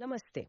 नमस्ते।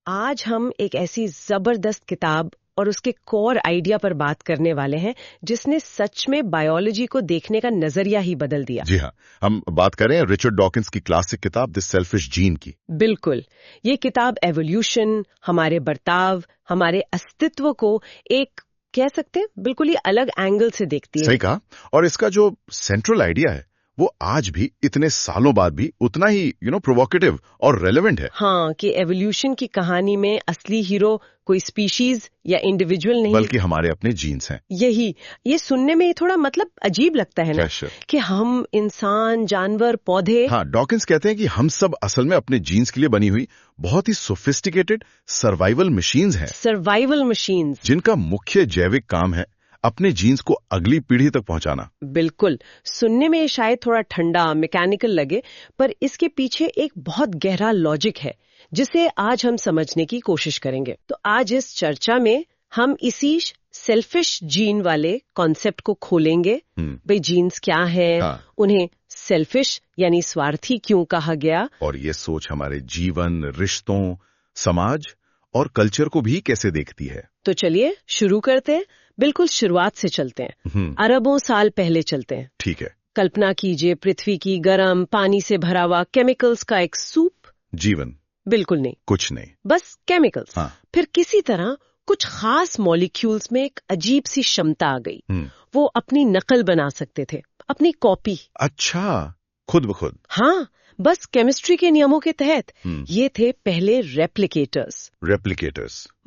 आज हम एक ऐसी जबरदस्त किताब और उसके कोर आइडिया पर बात करने वाले हैं जिसने सच में बायोलॉजी को देखने का नजरिया ही बदल दिया। जी हाँ, हम बात कर रहे हैं रिचर्ड डॉकिंस की क्लासिक किताब द सेल्फिश जीन की। बिल्कुल, ये किताब एवोल्यूशन, हमारे बर्ताव, हमारे अस्तित्व को एक कह सकते हैं बिल्कुल ही अलग एंगल से देखती है। सही कहा। और इसका जो सेंट्रल आइडिया है वो आज भी इतने सालों बाद भी उतना ही प्रोवोकेटिव और रेलेवेंट है। हाँ, कि एवोल्यूशन की कहानी में असली हीरो कोई स्पीशीज या इंडिविजुअल नहीं, बल्कि हमारे अपने जीन्स हैं। यही ये सुनने में थोड़ा मतलब अजीब लगता है ना कि हम इंसान, जानवर, पौधे। हाँ, डॉकिंस कहते हैं कि हम सब असल में अपने जीन्स के लिए बनी हुई बहुत ही सोफिस्टिकेटेड सर्वाइवल मशीन्स हैं। सर्वाइवल मशीन्स जिनका मुख्य जैविक काम है अपने जीन्स को अगली पीढ़ी तक पहुंचाना। बिल्कुल, सुनने में शायद थोड़ा ठंडा मैकेनिकल लगे, पर इसके पीछे एक बहुत गहरा लॉजिक है जिसे आज हम समझने की कोशिश करेंगे। तो आज इस चर्चा में हम इसी सेल्फिश जीन वाले कॉन्सेप्ट को खोलेंगे। भाई जीन्स क्या है, उन्हें सेल्फिश यानी स्वार्थी क्यों कहा गया, और ये सोच हमारे जीवन, रिश्तों, समाज और कल्चर को भी कैसे देखती है। तो चलिए शुरू करते हैं। बिल्कुल शुरुआत से चलते हैं, अरबों साल पहले चलते हैं। ठीक है। कल्पना कीजिए पृथ्वी की गर्म पानी से भरा हुआ केमिकल्स का एक सूप। जीवन बिल्कुल नहीं, कुछ नहीं, बस केमिकल्स। हाँ। फिर किसी तरह कुछ खास मॉलिक्यूल्स में एक अजीब सी क्षमता आ गई। वो अपनी नकल बना सकते थे, अपनी कॉपी। अच्छा, खुद ब खुद। हाँ, बस केमिस्ट्री के नियमों के तहत। ये थे पहले रेप्लिकेटर्स,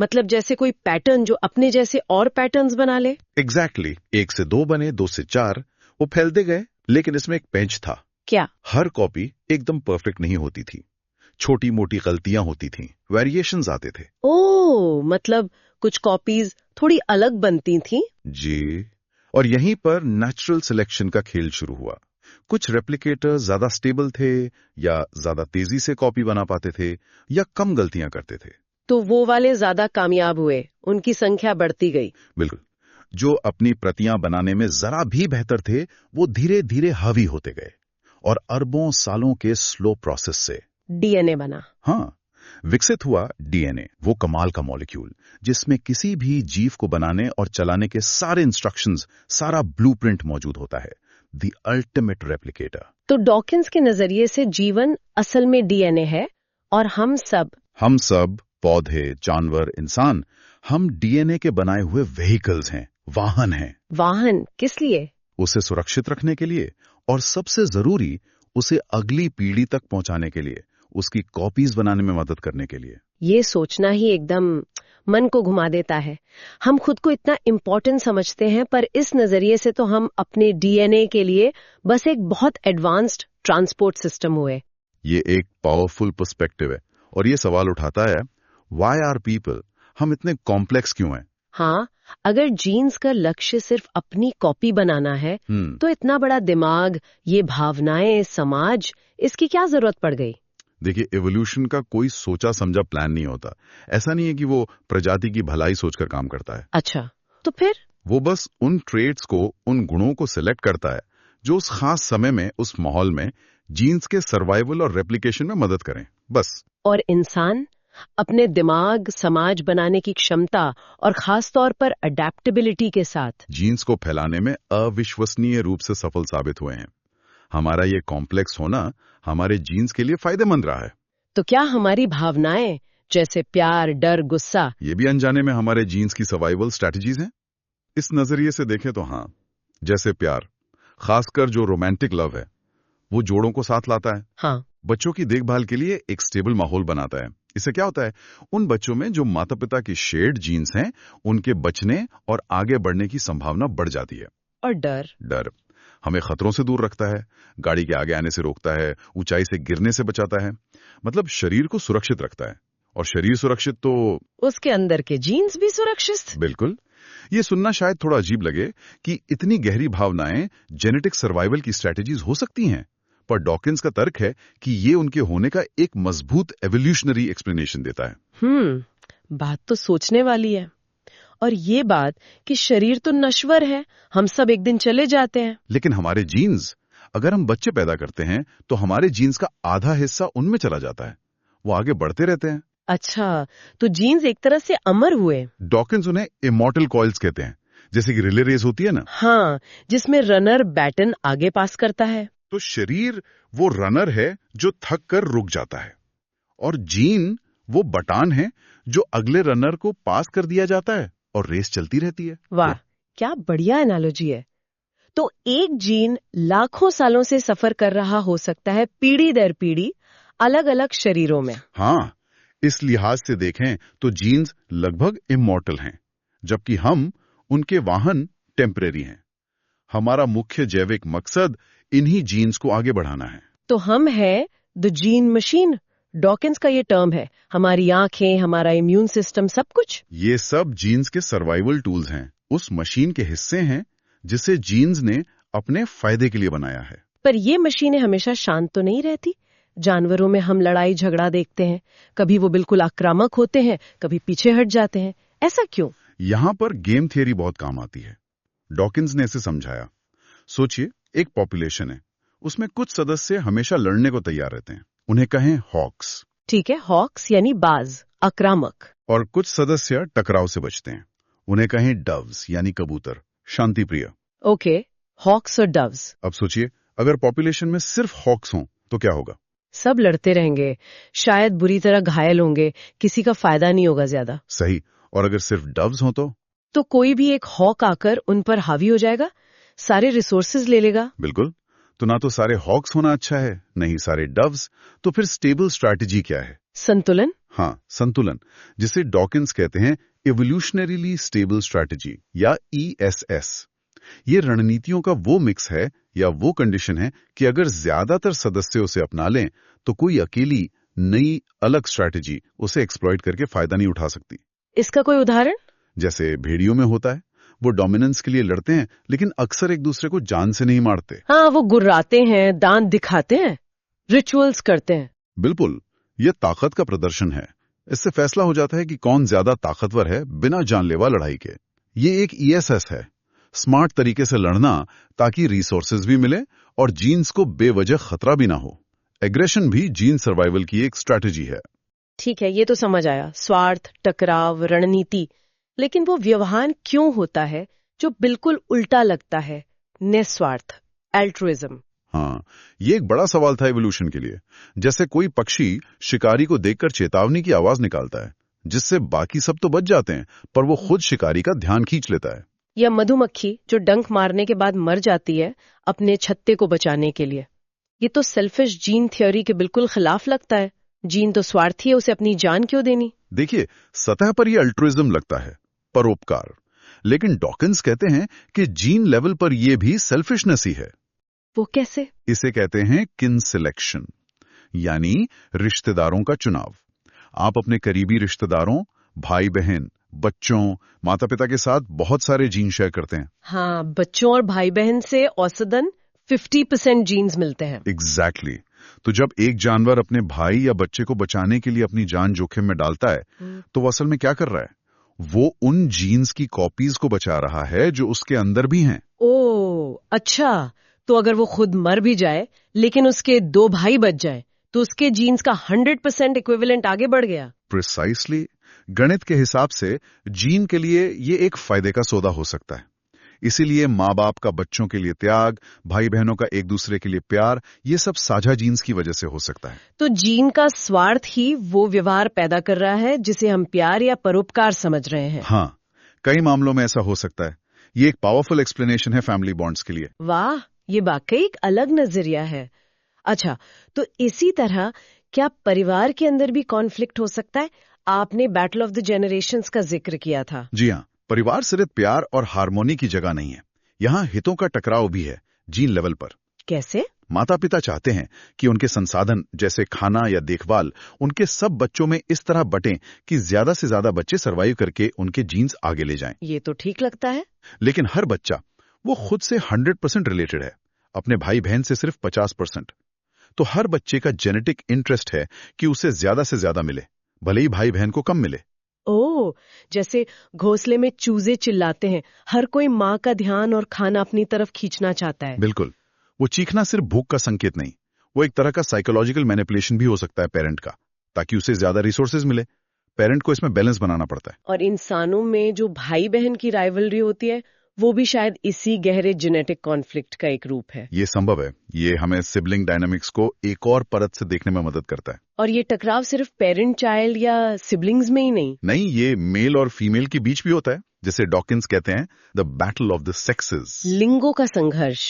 मतलब जैसे कोई पैटर्न जो अपने जैसे और पैटर्न्स बना ले। एग्जैक्टली। 1 से 2 बने, 2 से 4, वो फैलते गए। लेकिन इसमें एक पेंच था। क्या? हर कॉपी एकदम परफेक्ट नहीं होती थी, छोटी मोटी गलतियां होती थीं, वेरिएशंस आते थे। ओह, मतलब कुछ कॉपीज थोड़ी अलग बनती थीं। जी, और यहीं पर नेचुरल सिलेक्शन का खेल शुरू हुआ। कुछ रेप्लिकेटर्स ज्यादा स्टेबल थे, या ज्यादा तेजी से कॉपी बना पाते थे, या कम गलतियां करते थे। तो वो वाले ज्यादा कामयाब हुए, उनकी संख्या बढ़ती गई। बिल्कुल। जो अपनी प्रतियां बनाने में जरा भी बेहतर थे वो धीरे धीरे हावी होते गए, और अरबों सालों के स्लो प्रोसेस से डीएनए बना। हाँ, विकसित हुआ डीएनए, वो कमाल का मॉलिक्यूल जिसमें किसी भी जीव को बनाने और चलाने के सारे इंस्ट्रक्शंस, सारा ब्लूप्रिंट मौजूद होता है। The ultimate replicator. तो डॉकिंस के नजरिए से जीवन असल में डीएनए है, और हम सब पौधे, जानवर, इंसान, हम डीएनए के बनाए हुए व्हीकल्स हैं, वाहन हैं। वाहन किस लिए? उसे सुरक्षित रखने के लिए, और सबसे जरूरी उसे अगली पीढ़ी तक पहुंचाने के लिए, उसकी कॉपीज बनाने में मदद करने के लिए। ये सोचना ही एकदम मन को घुमा देता है। हम खुद को इतना इम्पोर्टेंट समझते हैं, पर इस नजरिए से तो हम अपने डीएनए के लिए बस एक बहुत एडवांस्ड ट्रांसपोर्ट सिस्टम हुए। ये एक पावरफुल पर्सपेक्टिव है, और ये सवाल उठाता है, व्हाई आर पीपल, हम इतने कॉम्प्लेक्स क्यों हैं? हाँ, अगर जीन्स का लक्ष्य सिर्फ अपनी कॉपी बनाना है, तो इतना बड़ा दिमाग, ये भावनाएं, समाज, इसकी क्या जरूरत पड़ गई? देखिए, एवोल्यूशन का कोई सोचा समझा प्लान नहीं होता। ऐसा नहीं है कि वो प्रजाति की भलाई सोचकर काम करता है। अच्छा, तो फिर? वो बस उन ट्रेड्स को, उन गुणों को सिलेक्ट करता है जो उस खास समय में, उस माहौल में जीन्स के सर्वाइवल और रेप्लिकेशन में मदद करें, बस। और इंसान अपने दिमाग, समाज बनाने की क्षमता और खास तौर पर अडेप्टेबिलिटी के साथ जीन्स को फैलाने में अविश्वसनीय रूप से सफल साबित हुए हैं। हमारा ये कॉम्प्लेक्स होना हमारे जीन्स के लिए फायदेमंद रहा है। तो क्या हमारी भावनाएं जैसे प्यार, डर, गुस्सा, ये भी अनजाने में हमारे जीन्स की सर्वाइवल स्ट्रैटेजीज हैं? इस नजरिए से देखें तो हाँ। जैसे प्यार, खासकर जो रोमांटिक लव है, वो जोड़ों को साथ लाता है। हाँ। बच्चों की देखभाल के लिए एक स्टेबल माहौल बनाता है। इससे क्या होता है, उन बच्चों में जो माता पिता की शेयर्ड जीन्स हैं, उनके बचने और आगे बढ़ने की संभावना बढ़ जाती है। और डर हमें खतरों से दूर रखता है, गाड़ी के आगे आने से रोकता है, ऊंचाई से गिरने से बचाता है, मतलब शरीर को सुरक्षित रखता है। और शरीर सुरक्षित तो उसके अंदर के जीन्स भी सुरक्षित। बिल्कुल। ये सुनना शायद थोड़ा अजीब लगे कि इतनी गहरी भावनाएं जेनेटिक सर्वाइवल की स्ट्रैटेजीज हो सकती हैं, पर डॉकिंस का तर्क है कि ये उनके होने का एक मजबूत एवोल्यूशनरी एक्सप्लेनेशन देता है। बात तो सोचने वाली है। और ये बात कि शरीर तो नश्वर है, हम सब एक दिन चले जाते हैं। लेकिन हमारे जीन्स, अगर हम बच्चे पैदा करते हैं तो हमारे जीन्स का आधा हिस्सा उनमें चला जाता है, वो आगे बढ़ते रहते हैं। अच्छा, तो जीन्स एक तरह से अमर हुए। डॉकिंस उन्हें इमॉर्टल कॉइल्स कहते हैं, जैसे कि रिले रेस होती है ना। हाँ, जिसमें रनर बैटन आगे पास करता है। तो शरीर वो रनर है जो थक कर रुक जाता है, और जीन वो बटान है जो अगले रनर को पास कर दिया जाता है और रेस चलती रहती है। वाह, क्या बढ़िया एनालॉजी है। तो एक जीन लाखों सालों से सफर कर रहा हो सकता है, पीढ़ी दर पीढ़ी, अलग अलग शरीरों में। हाँ, इस लिहाज से देखें तो जीन्स लगभग इमॉर्टल हैं, जबकि हम उनके वाहन टेम्परेरी हैं। हमारा मुख्य जैविक मकसद इन्हीं जीन्स को आगे बढ़ाना है। तो हम है द जीन मशीन। डॉकिंस का ये टर्म है, हमारी आंखें, हमारा इम्यून सिस्टम, सब कुछ। ये सब जीन्स के सर्वाइवल टूल्स हैं, उस मशीन के हिस्से हैं जिसे जीन्स ने अपने फायदे के लिए बनाया है। पर ये मशीनें हमेशा शांत तो नहीं रहती। जानवरों में हम लड़ाई झगड़ा देखते हैं, कभी वो बिल्कुल आक्रामक होते हैं, कभी पीछे हट जाते हैं। ऐसा क्यों? यहाँ पर गेम थियरी बहुत काम आती है। डॉकिंस ने इसे समझाया। सोचिए, एक पॉपुलेशन है, उसमें कुछ सदस्य हमेशा लड़ने को तैयार रहते हैं, उन्हें कहें हॉक्स। ठीक है, हॉक्स यानी बाज, आक्रामक। और कुछ सदस्य टकराव से बचते हैं, उन्हें कहें डव्स यानी कबूतर, शांति प्रिय। ओके, हॉक्स और डव्स। अब सोचिए, अगर पॉपुलेशन में सिर्फ हॉक्स हों तो क्या होगा? सब लड़ते रहेंगे, शायद बुरी तरह घायल होंगे, किसी का फायदा नहीं होगा ज्यादा। सही। और अगर सिर्फ डव्स हों तो कोई भी एक हॉक आकर उन पर हावी हो जाएगा, सारे रिसोर्सेज ले लेगा। बिल्कुल। तो ना तो सारे हॉक्स होना अच्छा है, नहीं सारे डव्स। तो फिर स्टेबल स्ट्रैटेजी क्या है? संतुलन। हाँ, संतुलन, जिसे डॉकिंस कहते हैं इवोल्यूशनरीली स्टेबल स्ट्रैटेजी या ESS। ये रणनीतियों का वो मिक्स है या वो कंडीशन है कि अगर ज्यादातर सदस्य उसे अपना लें तो कोई अकेली नई अलग स्ट्रैटेजी उसे एक्सप्लॉइट करके फायदा नहीं उठा सकती। इसका कोई उदाहरण? जैसे भेड़ियों में होता है, वो डोमिनेंस के लिए लड़ते हैं लेकिन अक्सर एक दूसरे को जान से नहीं मारते। हाँ, वो गुर्राते हैं, दांत दिखाते हैं, रिचुअल्स करते हैं। बिल्कुल, ये ताकत का प्रदर्शन है। इससे फैसला हो जाता है कि कौन ज्यादा ताकतवर है बिना जानलेवा लड़ाई के। ये एक ESS है, स्मार्ट तरीके से लड़ना ताकि रिसोर्सेज भी मिले और जीन्स को बेवजह खतरा भी ना हो। एग्रेशन भी जीन सर्वाइवल की एक स्ट्रैटेजी है। ठीक है, ये तो समझ आया, स्वार्थ, टकराव, रणनीति। लेकिन वो व्यवहार क्यों होता है जो बिल्कुल उल्टा लगता है, निस्वार्थ, एल्ट्रुइज्म? हाँ, ये एक बड़ा सवाल था एवोल्यूशन के लिए। जैसे कोई पक्षी शिकारी को देखकर चेतावनी की आवाज निकालता है, जिससे बाकी सब तो बच जाते हैं, पर वो खुद शिकारी का ध्यान खींच लेता है। या मधुमक्खी जो डंक मारने के बाद मर जाती है अपने छत्ते को बचाने के लिए। ये तो सेल्फिश जीन थ्योरी के बिल्कुल खिलाफ लगता है। जीन तो स्वार्थी है, उसे अपनी जान क्यों देनी? देखिए, सतह पर ये अल्ट्रुइज्म लगता है, परोपकार। लेकिन डॉकिंस कहते हैं कि जीन लेवल पर यह भी सेल्फिशनेस ही है। वो कैसे? इसे कहते हैं किन सिलेक्शन, यानी रिश्तेदारों का चुनाव। आप अपने करीबी रिश्तेदारों, भाई बहन, बच्चों, माता पिता के साथ बहुत सारे जीन शेयर करते हैं। हाँ, बच्चों और भाई बहन से औसतन 50% जीन्स मिलते हैं। एग्जैक्टली। तो जब एक जानवर अपने भाई या बच्चे को बचाने के लिए अपनी जान जोखिम में डालता है, तो वो असल में क्या कर रहा है? वो उन जीन्स की कॉपीज को बचा रहा है जो उसके अंदर भी हैं। ओह, अच्छा। तो अगर वो खुद मर भी जाए लेकिन उसके 2 भाई बच जाए तो उसके जीन्स का 100% इक्विवेलेंट आगे बढ़ गया। प्रिसाइसली। गणित के हिसाब से जीन के लिए ये एक फायदे का सौदा हो सकता है। इसीलिए माँ बाप का बच्चों के लिए त्याग, भाई बहनों का एक दूसरे के लिए प्यार, ये सब साझा जीन्स की वजह से हो सकता है। तो जीन का स्वार्थ ही वो व्यवहार पैदा कर रहा है जिसे हम प्यार या परोपकार समझ रहे हैं। हाँ, कई मामलों में ऐसा हो सकता है। ये एक पावरफुल एक्सप्लेनेशन है फैमिली बॉन्ड्स के लिए। वाह, ये वाकई एक अलग नजरिया है। अच्छा, तो इसी तरह क्या परिवार के अंदर भी कॉन्फ्लिक्ट हो सकता है? आपने बैटल ऑफ द जेनरेशंस का जिक्र किया था। जी हाँ, परिवार सिर्फ प्यार और हार्मोनी की जगह नहीं है, यहाँ हितों का टकराव भी है, जीन लेवल पर। कैसे? माता पिता चाहते हैं कि उनके संसाधन जैसे खाना या देखभाल उनके सब बच्चों में इस तरह बटें कि ज्यादा से ज्यादा बच्चे सर्वाइव करके उनके जीन्स आगे ले जाएं। ये तो ठीक लगता है। लेकिन हर बच्चा वो खुद से 100% रिलेटेड है, अपने भाई बहन से सिर्फ 50%। तो हर बच्चे का जेनेटिक इंटरेस्ट है कि उसे ज्यादा से ज्यादा मिले, भले ही भाई बहन को कम मिले। ओह, जैसे घोंसले में चूजे चिल्लाते हैं, हर कोई माँ का ध्यान और खाना अपनी तरफ खींचना चाहता है। बिल्कुल। वो चीखना सिर्फ भूख का संकेत नहीं, वो एक तरह का साइकोलॉजिकल मैनिपुलेशन भी हो सकता है पेरेंट का। ताकि उसे ज्यादा रिसोर्सेज मिले। पेरेंट को इसमें बैलेंस बनाना पड़ता है। और इंसानों में जो भाई बहन की राइवलरी होती है वो भी शायद इसी गहरे जेनेटिक कॉन्फ्लिक्ट का एक रूप है। ये संभव है। ये हमें सिबलिंग डायनामिक्स को एक और परत से देखने में मदद करता है। और ये टकराव सिर्फ पेरेंट चाइल्ड या सिबलिंग्स में ही नहीं, ये मेल और फीमेल के बीच भी होता है, जिसे डॉकिंस कहते हैं the battle of the sexes. लिंगों का संघर्ष।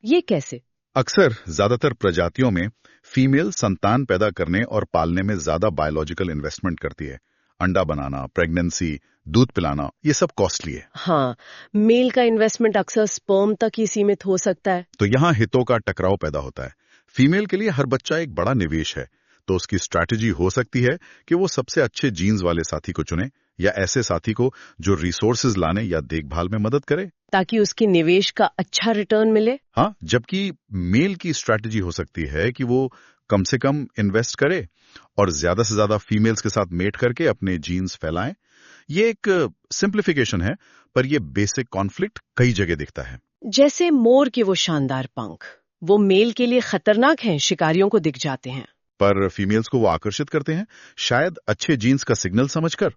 ये कैसे? अक्सर ज्यादातर प्रजातियों में फीमेल संतान पैदा करने और पालने में ज्यादा बायोलॉजिकल इन्वेस्टमेंट करती है। अंडा बनाना, प्रेगनेंसी, दूध पिलाना, ये सब कॉस्टली है। हाँ, मेल का इन्वेस्टमेंट अक्सर स्पर्म तक ही सीमित हो सकता है। तो यहाँ हितों का टकराव पैदा होता है। फीमेल के लिए हर बच्चा एक बड़ा निवेश है, तो उसकी स्ट्रैटेजी हो सकती है कि वो सबसे अच्छे जीन्स वाले साथी को चुने, या ऐसे साथी को जो रिसोर्सेज लाने या देखभाल में मदद करे, ताकि उसके निवेश का अच्छा रिटर्न मिले। हाँ, जबकि मेल की स्ट्रैटेजी हो सकती है कि वो कम से कम इन्वेस्ट करे और ज्यादा से ज्यादा फीमेल्स के साथ मेट करके अपने जीन्स फैलाएं। ये एक सिंप्लीफिकेशन है, पर ये बेसिक कॉन्फ्लिक्ट कई जगह दिखता है। जैसे मोर के वो शानदार पंख, वो मेल के लिए खतरनाक हैं, शिकारियों को दिख जाते हैं, पर फीमेल्स को वो आकर्षित करते हैं, शायद अच्छे जीन्स का सिग्नल समझकर।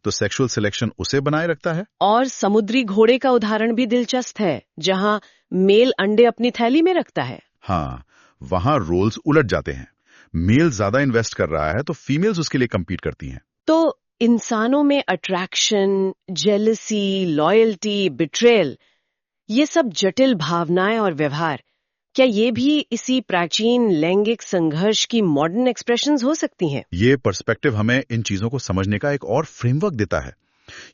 तो सेक्सुअल सिलेक्शन उसे बनाए रखता है। और समुद्री घोड़े का उदाहरण भी दिलचस्प है, जहां मेल अंडे अपनी थैली में रखता है। हाँ, वहां रोल्स उलट जाते हैं। मेल ज्यादा इन्वेस्ट कर रहा है तो फीमेल्स उसके लिए कम्पीट करती हैं। तो इंसानों में अट्रैक्शन, जेलसी, लॉयल्टी, बिट्रेयल, ये सब जटिल भावनाएं और व्यवहार, क्या ये भी इसी प्राचीन लैंगिक संघर्ष की मॉडर्न एक्सप्रेशंस हो सकती हैं? ये पर्सपेक्टिव हमें इन चीजों को समझने का एक और फ्रेमवर्क देता है।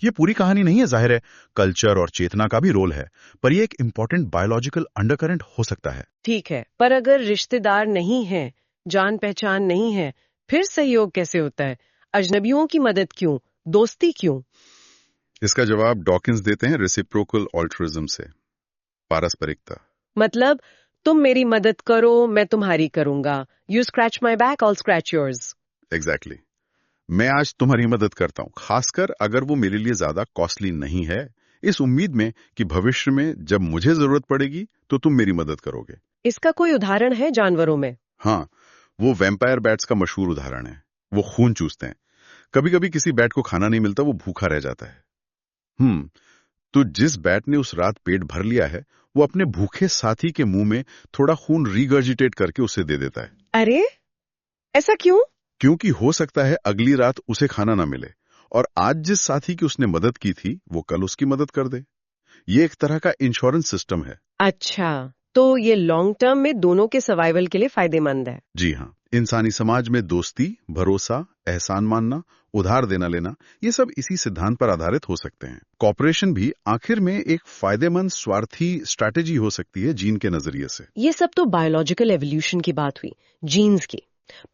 ये पूरी कहानी नहीं है, जाहिर है कल्चर और चेतना का भी रोल है, पर ये एक इंपॉर्टेंट बायोलॉजिकल अंडरकरेंट हो सकता है। ठीक है, पर अगर रिश्तेदार नहीं है, जान पहचान नहीं है, फिर सहयोग कैसे होता है? अजनबियों की मदद क्यों, दोस्ती क्यों? इसका जवाब डॉकिंस देते हैं रेसिप्रोकल ऑल्ट्रिज्म से, पारस्परिकता। मतलब तुम मेरी मदद करो, मैं तुम्हारी करूंगा। You scratch my back, all scratch yours. Exactly. मैं आज तुम्हारी मदद करता हूँ, खासकर अगर वो मेरे लिए ज्यादा कॉस्टली नहीं है, इस उम्मीद में कि भविष्य में जब मुझे जरूरत पड़ेगी तो तुम मेरी मदद करोगे। इसका कोई उदाहरण है जानवरों में? हाँ, वो वैम्पायर बैट्स का मशहूर उदाहरण है। वो खून चूसते हैं। कभी कभी किसी बैट को खाना नहीं मिलता, वो भूखा रह जाता है। तो जिस बैट ने उस रात पेट भर लिया है, वो अपने भूखे साथी के मुंह में थोड़ा खून रीगर्जिटेट करके उसे दे देता है। अरे, ऐसा क्यों? क्योंकि हो सकता है अगली रात उसे खाना ना मिले, और आज जिस साथी की उसने मदद की थी वो कल उसकी मदद कर दे। ये एक तरह का इंश्योरेंस सिस्टम है। अच्छा, तो ये लॉन्ग टर्म में दोनों के सर्वाइवल के लिए फायदेमंद है। जी हाँ, इंसानी समाज में दोस्ती, भरोसा, एहसान मानना, उधार देना लेना, ये सब इसी सिद्धांत पर आधारित हो सकते हैं। कॉपरेशन भी आखिर में एक फायदेमंद स्वार्थी स्ट्रैटेजी हो सकती है जीन के नजरिए से। ये सब तो बायोलॉजिकल एवोल्यूशन की बात हुई, जीन्स की।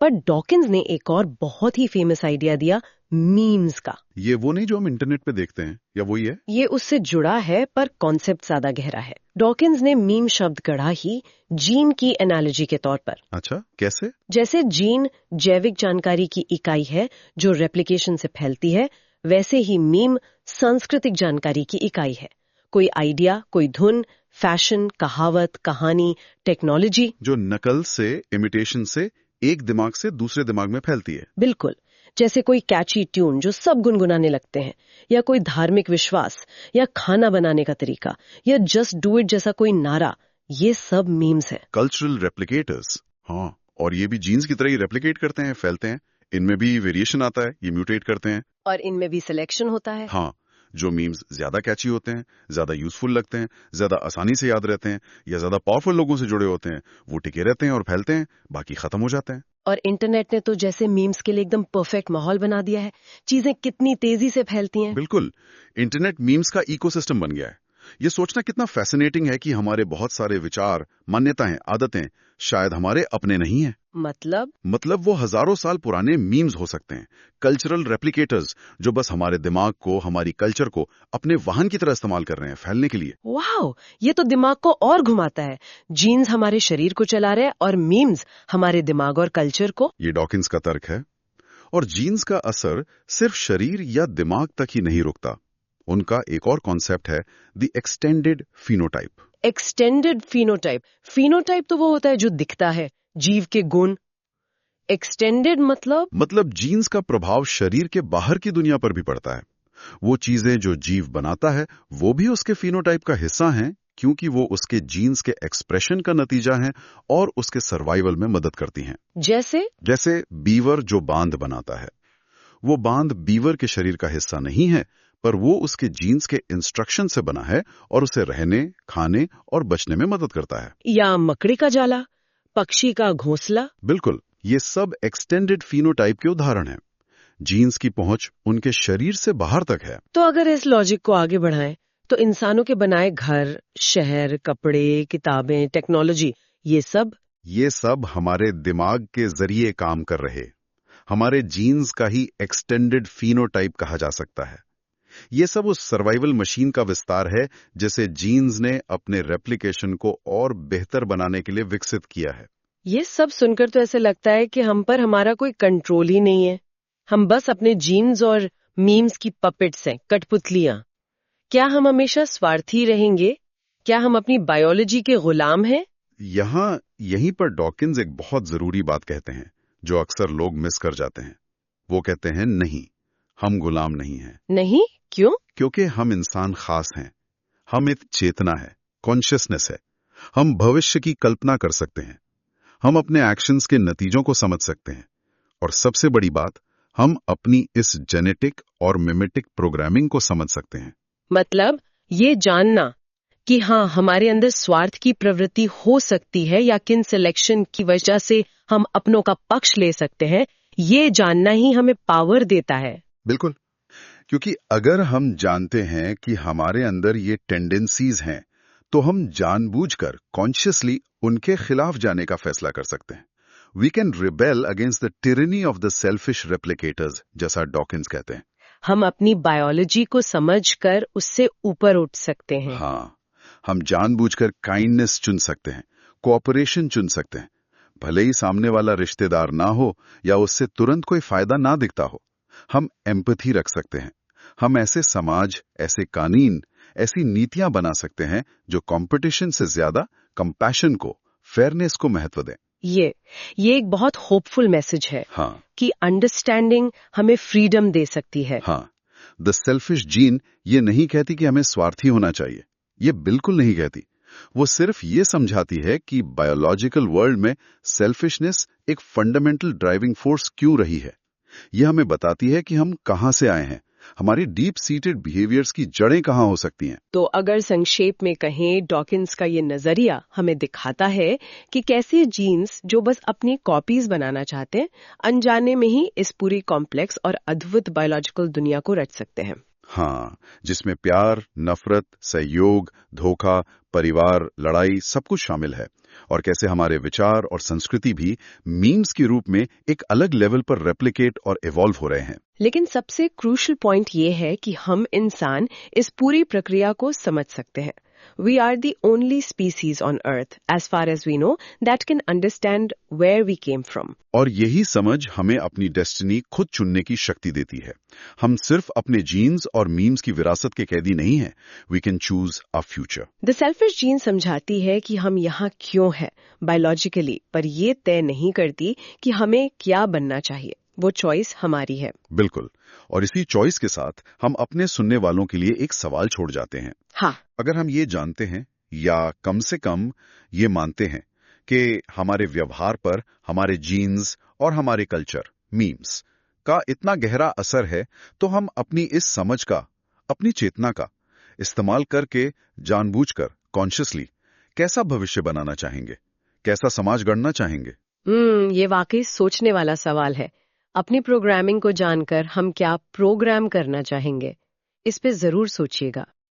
पर डॉकिंस ने एक और बहुत ही फेमस आइडिया दिया, मीम्स का। ये वो नहीं जो हम इंटरनेट पे देखते हैं, या वही है? ये उससे जुड़ा है, पर कॉन्सेप्ट ज्यादा गहरा है। डॉकिंस ने मीम शब्द गढ़ा ही जीन की एनालॉजी के तौर पर। अच्छा, कैसे? जैसे जीन जैविक जानकारी की इकाई है जो रेप्लिकेशन से फैलती है, वैसे ही मीम सांस्कृतिक जानकारी की इकाई है। कोई आइडिया, कोई धुन, फैशन, कहावत, कहानी, टेक्नोलॉजी, जो नकल से, इमिटेशन से एक दिमाग से दूसरे दिमाग में फैलती है। बिल्कुल। जैसे कोई कैची ट्यून जो सब गुनगुनाने लगते हैं, या कोई धार्मिक विश्वास, या खाना बनाने का तरीका, या जस्ट डू इट जैसा कोई नारा, ये सब मीम्स हैं। कल्चरल रेप्लिकेटर्स। हाँ, और ये भी जीन्स की तरह ही रेप्लिकेट करते हैं, फैलते हैं। इनमें भी वेरिएशन आता है, ये म्यूटेट करते हैं। और इनमें भी सिलेक्शन होता है। हाँ, जो मीम्स ज्यादा कैची होते हैं, ज्यादा यूजफुल लगते हैं, ज्यादा आसानी से याद रहते हैं, या ज्यादा पावरफुल लोगों से जुड़े होते हैं, वो टिके रहते हैं और फैलते हैं, बाकी खत्म हो जाते हैं। और इंटरनेट ने तो जैसे मीम्स के लिए एकदम परफेक्ट माहौल बना दिया है। चीजें कितनी तेजी से फैलती हैं। बिल्कुल, इंटरनेट मीम्स का इकोसिस्टम बन गया है। ये सोचना कितना फैसिनेटिंग है कि हमारे बहुत सारे विचार, मान्यताएं, आदतें शायद हमारे अपने नहीं हैं। मतलब वो हजारों साल पुराने मीम्स हो सकते हैं, कल्चरल रेप्लिकेटर्स, जो बस हमारे दिमाग को, हमारी कल्चर को अपने वाहन की तरह इस्तेमाल कर रहे हैं फैलने के लिए। वाह, ये तो दिमाग को और घुमाता है। जीन्स हमारे शरीर को चला रहे हैं और मीम्स हमारे दिमाग और कल्चर को। ये डॉकिंस का तर्क है। और जीन्स का असर सिर्फ शरीर या दिमाग तक ही नहीं रुकता। उनका एक और कॉन्सेप्ट है, the extended phenotype. Extended phenotype. Phenotype तो वो होता है जो दिखता है, जीव के गुण। एक्सटेंडेड मतलब जीन्स का प्रभाव शरीर के बाहर की दुनिया पर भी पड़ता है। वो चीजें जो जीव बनाता है वो भी उसके फिनोटाइप का हिस्सा हैं, क्योंकि वो उसके जीन्स के एक्सप्रेशन का नतीजा है और उसके सर्वाइवल में मदद करती हैं। जैसे बीवर जो बांध बनाता है, वो बांध बीवर के शरीर का हिस्सा नहीं है, पर वो उसके जीन्स के इंस्ट्रक्शन से बना है और उसे रहने, खाने और बचने में मदद करता है। या मकड़ी का जाला, पक्षी का घोंसला। बिल्कुल, ये सब एक्सटेंडेड फिनोटाइप के उदाहरण हैं। जीन्स की पहुंच उनके शरीर से बाहर तक है। तो अगर इस लॉजिक को आगे बढ़ाएं, तो इंसानों के बनाए घर, शहर, कपड़े, किताबें, टेक्नोलॉजी, ये सब हमारे दिमाग के जरिए काम कर रहे, हमारे जीन्स का ही एक्सटेंडेड फिनोटाइप कहा जा सकता है। ये सब उस सर्वाइवल मशीन का विस्तार है जिसे जीन्स ने अपने रेप्लिकेशन को और बेहतर बनाने के लिए विकसित किया है। ये सब सुनकर तो ऐसे लगता है कि हम पर हमारा कोई कंट्रोल ही नहीं है। हम बस अपने जीन्स और मीम्स की पपेट्स हैं, कठपुतलियां। क्या हम हमेशा स्वार्थी रहेंगे? क्या हम अपनी बायोलॉजी के गुलाम हैं? यहीं पर डॉकिंस एक बहुत जरूरी बात कहते हैं जो अक्सर लोग मिस कर जाते हैं। वो कहते हैं, नहीं, हम गुलाम नहीं हैं। नहीं? क्यों? क्योंकि हम इंसान खास हैं। हम एक चेतना है, कॉन्शियसनेस है। हम भविष्य की कल्पना कर सकते हैं। हम अपने एक्शंस के नतीजों को समझ सकते हैं। और सबसे बड़ी बात, हम अपनी इस जेनेटिक और मिमेटिक प्रोग्रामिंग को समझ सकते हैं। मतलब ये जानना कि हाँ, हमारे अंदर स्वार्थ की प्रवृत्ति हो सकती है या किन सिलेक्शन की वजह से हम अपनों का पक्ष ले सकते हैं, ये जानना ही हमें पावर देता है। बिल्कुल, क्योंकि अगर हम जानते हैं कि हमारे अंदर ये टेंडेंसीज हैं, तो हम जानबूझकर कॉन्शियसली उनके खिलाफ जाने का फैसला कर सकते हैं। We can rebel against the tyranny of the selfish replicators, जैसा डॉकिंस कहते हैं। हम अपनी बायोलॉजी को समझकर उससे ऊपर उठ सकते हैं। हाँ, हम जानबूझकर काइंडनेस चुन सकते हैं, कोऑपरेशन चुन सकते हैं, भले ही सामने वाला रिश्तेदार ना हो या उससे तुरंत कोई फायदा ना दिखता हो। हम एम्पैथी रख सकते हैं। हम ऐसे समाज, ऐसे कानून, ऐसी नीतियां बना सकते हैं जो कंपटीशन से ज्यादा कंपैशन को, फेयरनेस को महत्व दें। ये एक बहुत होपफुल मैसेज है। हाँ, कि अंडरस्टैंडिंग हमें फ्रीडम दे सकती है। हाँ, द सेल्फिश जीन ये नहीं कहती कि हमें स्वार्थी होना चाहिए। ये बिल्कुल नहीं कहती। वो सिर्फ ये समझाती है कि बायोलॉजिकल वर्ल्ड में सेल्फिशनेस एक फंडामेंटल ड्राइविंग फोर्स क्यों रही है। ये हमें बताती है कि हम कहां से आए हैं, हमारी डीप सीटेड बिहेवियर्स की जड़ें कहां हो सकती हैं। तो अगर संक्षेप में कहें, डॉकिंस का ये नजरिया हमें दिखाता है कि कैसे जीन्स जो बस अपनी कॉपीज बनाना चाहते हैं, अनजाने में ही इस पूरी कॉम्प्लेक्स और अद्भुत बायोलॉजिकल दुनिया को रच सकते हैं। हाँ, जिसमें प्यार, नफरत, सहयोग, धोखा, परिवार, लड़ाई सब कुछ शामिल है। और कैसे हमारे विचार और संस्कृति भी मीम्स के रूप में एक अलग लेवल पर रेप्लिकेट और इवॉल्व हो रहे हैं। लेकिन सबसे क्रूशियल पॉइंट ये है कि हम इंसान इस पूरी प्रक्रिया को समझ सकते हैं। We are the only species on Earth, as far as we know, that can understand where we came from. और यही समझ हमें अपनी डेस्टिनी खुद चुनने की शक्ति देती है। हम सिर्फ अपने जीन्स और मीम्स की विरासत के कैदी नहीं हैं। We can choose our future. The selfish gene समझाती है कि हम यहाँ क्यों हैं बायोलॉजिकली, पर ये तय नहीं करती कि हमें क्या बनना चाहिए। वो चॉइस हमारी है। बिल्कुल, और इसी चॉइस के साथ हम अपने सुनने वालों के लिए एक सवाल छोड़ जाते हैं। हाँ, अगर हम ये जानते हैं, या कम से कम ये मानते हैं कि हमारे व्यवहार पर हमारे जीन्स और हमारे कल्चर, मीम्स का इतना गहरा असर है, तो हम अपनी इस समझ का, अपनी चेतना का इस्तेमाल करके जानबूझकर, कॉन्शियसली कैसा भविष्य बनाना चाहेंगे, कैसा समाज गढ़ना चाहेंगे? ये वाकई सोचने वाला सवाल है। अपनी प्रोग्रामिंग को जानकर हम क्या प्रोग्राम करना चाहेंगे, इस पे जरूर सोचिएगा।